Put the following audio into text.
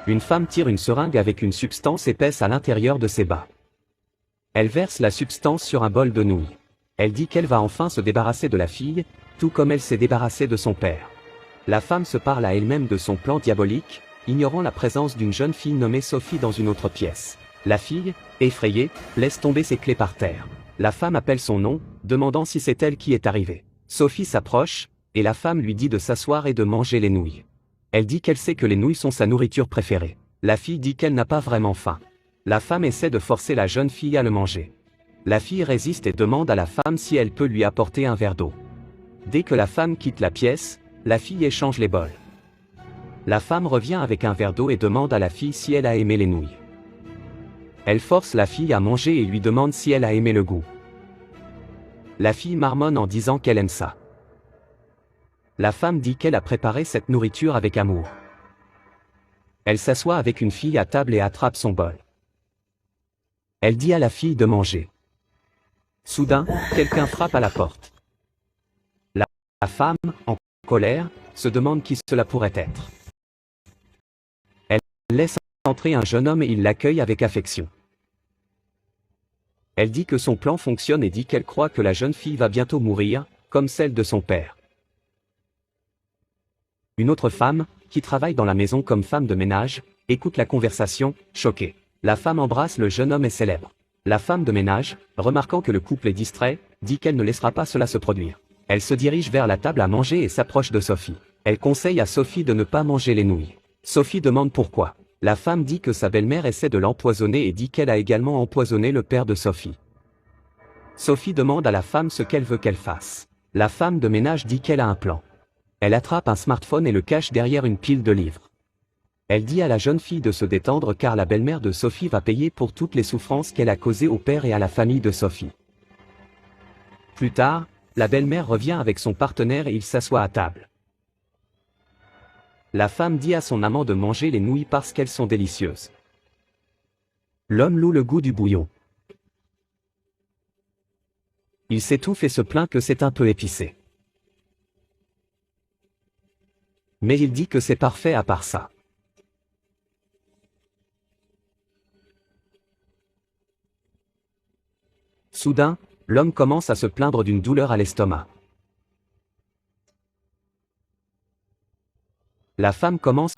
Une femme tire une seringue avec une substance épaisse à l'intérieur de ses bas. Elle verse la substance sur un bol de nouilles. Elle dit qu'elle va enfin se débarrasser de la fille, tout comme elle s'est débarrassée de son père. La femme se parle à elle-même de son plan diabolique, ignorant la présence d'une jeune fille nommée Sophie dans une autre pièce. La fille, effrayée, laisse tomber ses clés par terre. La femme appelle son nom, demandant si c'est elle qui est arrivée. Sophie s'approche, et la femme lui dit de s'asseoir et de manger les nouilles. Elle dit qu'elle sait que les nouilles sont sa nourriture préférée. La fille dit qu'elle n'a pas vraiment faim. La femme essaie de forcer la jeune fille à le manger. La fille résiste et demande à la femme si elle peut lui apporter un verre d'eau. Dès que la femme quitte la pièce, la fille échange les bols. La femme revient avec un verre d'eau et demande à la fille si elle a aimé les nouilles. Elle force la fille à manger et lui demande si elle a aimé le goût. La fille marmonne en disant qu'elle aime ça. La femme dit qu'elle a préparé cette nourriture avec amour. Elle s'assoit avec une fille à table et attrape son bol. Elle dit à la fille de manger. Soudain, quelqu'un frappe à la porte. La femme, en colère, se demande qui cela pourrait être. Elle laisse entrer un jeune homme et il l'accueille avec affection. Elle dit que son plan fonctionne et dit qu'elle croit que la jeune fille va bientôt mourir, comme celle de son père. Une autre femme, qui travaille dans la maison comme femme de ménage, écoute la conversation, choquée. La femme embrasse le jeune homme et célèbre. La femme de ménage, remarquant que le couple est distrait, dit qu'elle ne laissera pas cela se produire. Elle se dirige vers la table à manger et s'approche de Sophie. Elle conseille à Sophie de ne pas manger les nouilles. Sophie demande pourquoi. La femme dit que sa belle-mère essaie de l'empoisonner et dit qu'elle a également empoisonné le père de Sophie. Sophie demande à la femme ce qu'elle veut qu'elle fasse. La femme de ménage dit qu'elle a un plan. Elle attrape un smartphone et le cache derrière une pile de livres. Elle dit à la jeune fille de se détendre car la belle-mère de Sophie va payer pour toutes les souffrances qu'elle a causées au père et à la famille de Sophie. Plus tard, la belle-mère revient avec son partenaire et ils s'assoient à table. La femme dit à son amant de manger les nouilles parce qu'elles sont délicieuses. L'homme loue le goût du bouillon. Il s'étouffe et se plaint que c'est un peu épicé. Mais il dit que c'est parfait à part ça. Soudain, l'homme commence à se plaindre d'une douleur à l'estomac. La femme commence